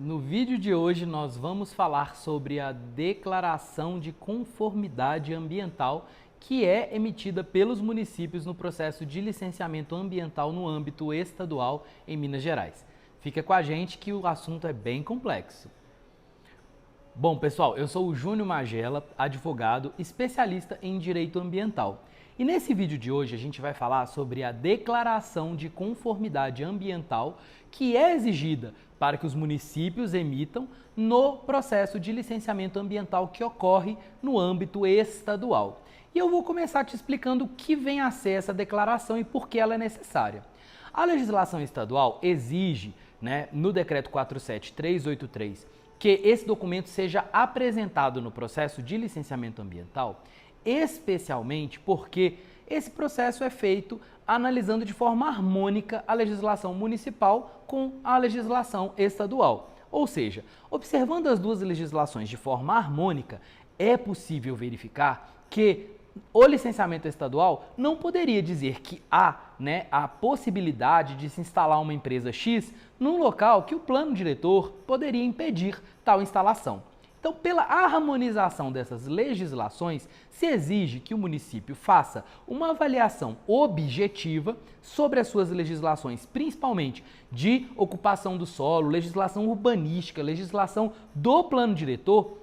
No vídeo de hoje nós vamos falar sobre a declaração de conformidade ambiental que é emitida pelos municípios no processo de licenciamento ambiental no âmbito estadual em Minas Gerais. Fica com a gente que o assunto é bem complexo. Bom, pessoal, eu sou o Júnior Magela, advogado especialista em direito ambiental. E nesse vídeo de hoje a gente vai falar sobre a declaração de conformidade ambiental que é exigida para que os municípios emitam no processo de licenciamento ambiental que ocorre no âmbito estadual. E eu vou começar te explicando o que vem a ser essa declaração e por que ela é necessária. A legislação estadual exige, no Decreto 47383, que esse documento seja apresentado no processo de licenciamento ambiental, especialmente porque esse processo é feito analisando de forma harmônica a legislação municipal com a legislação estadual. Ou seja, observando as duas legislações de forma harmônica, é possível verificar que o licenciamento estadual não poderia dizer que há a possibilidade de se instalar uma empresa X num local que o plano diretor poderia impedir tal instalação. Então, pela harmonização dessas legislações, se exige que o município faça uma avaliação objetiva sobre as suas legislações, principalmente de ocupação do solo, legislação urbanística, legislação do plano diretor,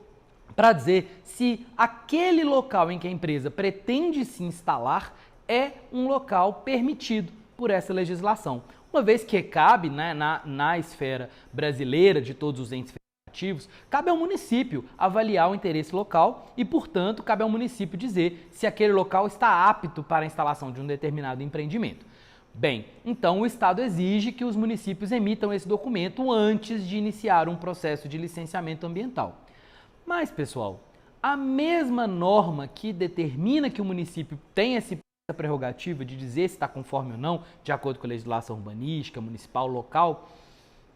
para dizer se aquele local em que a empresa pretende se instalar é um local permitido por essa legislação. Uma vez que cabe na esfera brasileira de todos os entes federativos, cabe ao município avaliar o interesse local e, portanto, cabe ao município dizer se aquele local está apto para a instalação de um determinado empreendimento. Bem, então o Estado exige que os municípios emitam esse documento antes de iniciar um processo de licenciamento ambiental. Mas, pessoal, a mesma norma que determina que o município tem essa prerrogativa de dizer se está conforme ou não, de acordo com a legislação urbanística, municipal, local,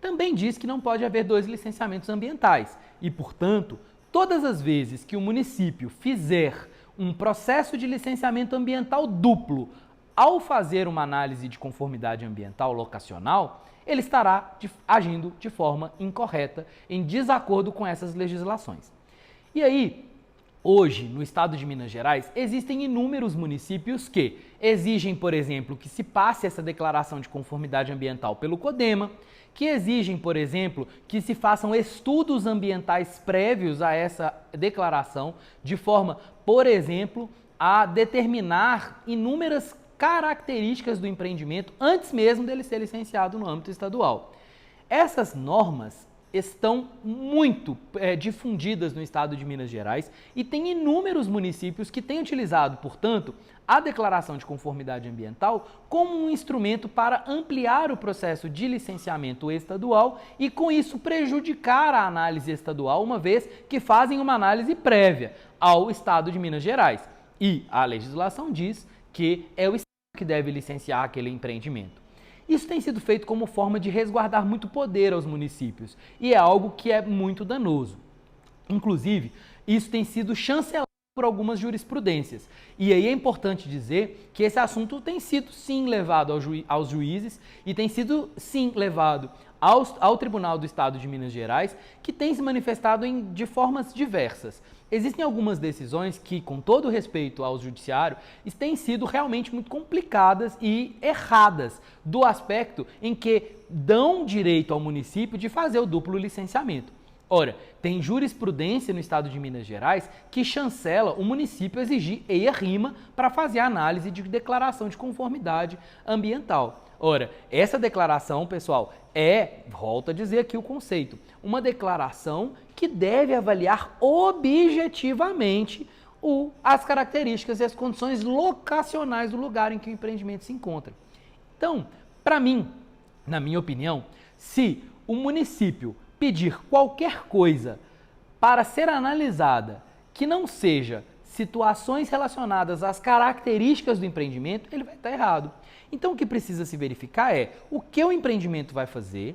também diz que não pode haver dois licenciamentos ambientais e, portanto, todas as vezes que o município fizer um processo de licenciamento ambiental duplo ao fazer uma análise de conformidade ambiental locacional, ele estará agindo de forma incorreta, em desacordo com essas legislações. E aí, hoje, no estado de Minas Gerais, existem inúmeros municípios que exigem, por exemplo, que se passe essa declaração de conformidade ambiental pelo CODEMA, que exigem, por exemplo, que se façam estudos ambientais prévios a essa declaração, de forma, por exemplo, a determinar inúmeras características do empreendimento antes mesmo dele ser licenciado no âmbito estadual. Essas normas estão muito difundidas no estado de Minas Gerais e tem inúmeros municípios que têm utilizado, portanto, a declaração de conformidade ambiental como um instrumento para ampliar o processo de licenciamento estadual e, com isso, prejudicar a análise estadual, uma vez que fazem uma análise prévia ao estado de Minas Gerais. E a legislação diz que é o estado que deve licenciar aquele empreendimento. Isso tem sido feito como forma de resguardar muito poder aos municípios e é algo que é muito danoso. Inclusive, isso tem sido chancelado por algumas jurisprudências. E aí é importante dizer que esse assunto tem sido sim levado aos juízes e tem sido sim levado ao Tribunal do Estado de Minas Gerais, que tem se manifestado de formas diversas. Existem algumas decisões que, com todo respeito ao judiciário, têm sido realmente muito complicadas e erradas, do aspecto em que dão direito ao município de fazer o duplo licenciamento. Ora, tem jurisprudência no estado de Minas Gerais que chancela o município exigir EIA-RIMA para fazer a análise de declaração de conformidade ambiental. Ora, essa declaração, pessoal, volto a dizer aqui o conceito, uma declaração que deve avaliar objetivamente as características e as condições locacionais do lugar em que o empreendimento se encontra. Então, para mim, na minha opinião, se o município pedir qualquer coisa para ser analisada que não seja situações relacionadas às características do empreendimento, ele vai estar errado. Então, o que precisa se verificar é o que o empreendimento vai fazer,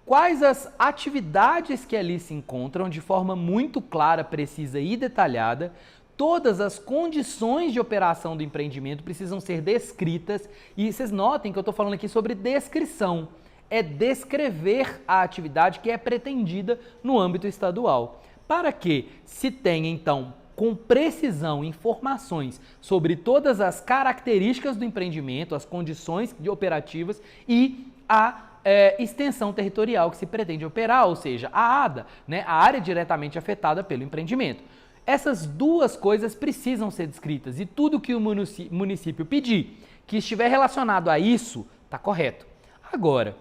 quais as atividades que ali se encontram de forma muito clara, precisa e detalhada, todas as condições de operação do empreendimento precisam ser descritas e vocês notem que eu estou falando aqui sobre descrição. é descrever a atividade que é pretendida no âmbito estadual, para que se tenha, então, com precisão informações sobre todas as características do empreendimento, as condições operativas e a extensão territorial que se pretende operar, ou seja, a ADA, né, a área diretamente afetada pelo empreendimento. Essas duas coisas precisam ser descritas e tudo que o município pedir que estiver relacionado a isso está correto. Agora,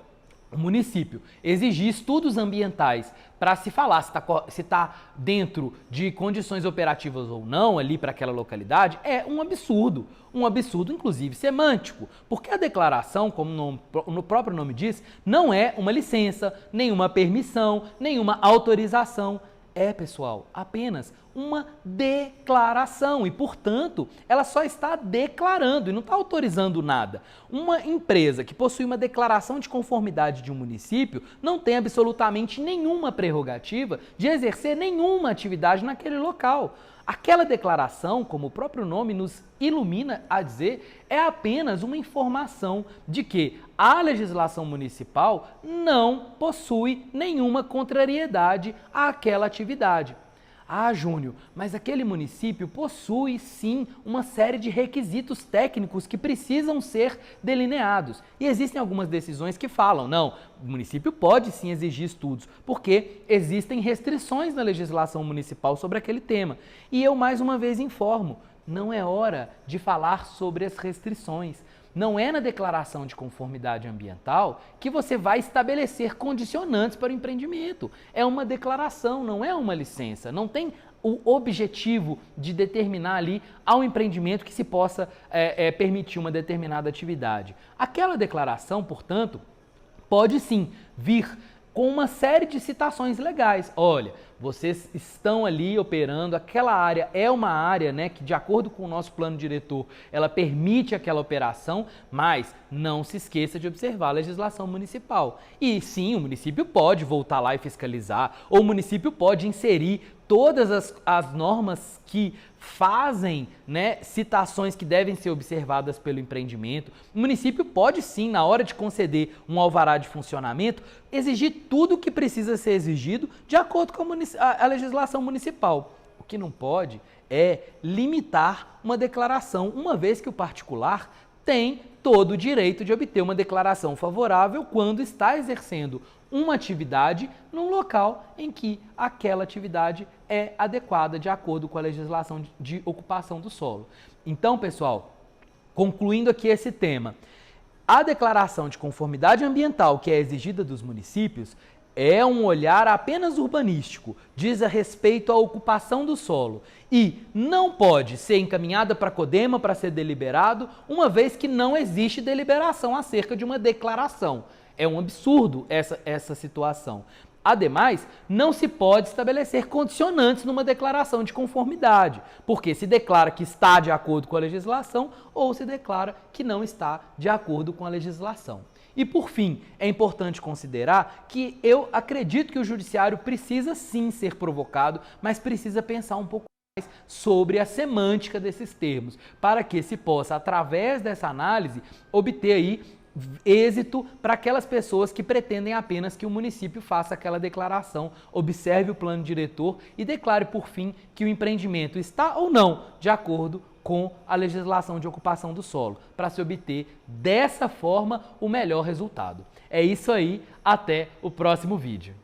o município exigir estudos ambientais para se falar se está dentro de condições operativas ou não ali para aquela localidade é um absurdo inclusive semântico, porque a declaração, como no próprio nome diz, não é uma licença, nenhuma permissão, nenhuma autorização. Pessoal, apenas uma declaração e, portanto, ela só está declarando e não está autorizando nada. Uma empresa que possui uma declaração de conformidade de um município não tem absolutamente nenhuma prerrogativa de exercer nenhuma atividade naquele local. Aquela declaração, como o próprio nome nos ilumina a dizer, é apenas uma informação de que a legislação municipal não possui nenhuma contrariedade àquela atividade. Júnior, mas aquele município possui sim uma série de requisitos técnicos que precisam ser delineados. E existem algumas decisões que falam, não, o município pode sim exigir estudos, porque existem restrições na legislação municipal sobre aquele tema. E eu mais uma vez informo, não é hora de falar sobre as restrições. Não é na declaração de conformidade ambiental que você vai estabelecer condicionantes para o empreendimento. É uma declaração, não é uma licença. Não tem o objetivo de determinar ali ao empreendimento que se possa permitir uma determinada atividade. Aquela declaração, portanto, pode sim vir com uma série de citações legais. Olha, vocês estão ali operando, aquela área é uma área, né, que de acordo com o nosso plano diretor, ela permite aquela operação, mas não se esqueça de observar a legislação municipal. E sim, o município pode voltar lá e fiscalizar, ou o município pode inserir todas as normas que fazem, né, citações que devem ser observadas pelo empreendimento. O município pode sim, na hora de conceder um alvará de funcionamento, exigir tudo o que precisa ser exigido de acordo com a legislação municipal. O que não pode é limitar uma declaração, uma vez que o particular tem todo o direito de obter uma declaração favorável quando está exercendo uma atividade num local em que aquela atividade é adequada de acordo com a legislação de ocupação do solo. Então, pessoal, concluindo aqui esse tema, a declaração de conformidade ambiental que é exigida dos municípios é um olhar apenas urbanístico, diz a respeito à ocupação do solo e não pode ser encaminhada para a CODEMA para ser deliberado, uma vez que não existe deliberação acerca de uma declaração. É um absurdo essa situação. Ademais, não se pode estabelecer condicionantes numa declaração de conformidade, porque se declara que está de acordo com a legislação ou se declara que não está de acordo com a legislação. E, por fim, é importante considerar que eu acredito que o judiciário precisa sim ser provocado, mas precisa pensar um pouco mais sobre a semântica desses termos, para que se possa, através dessa análise, obter aí êxito para aquelas pessoas que pretendem apenas que o município faça aquela declaração, observe o plano diretor e declare, por fim, que o empreendimento está ou não de acordo com a legislação de ocupação do solo, para se obter dessa forma o melhor resultado. É isso aí, até o próximo vídeo.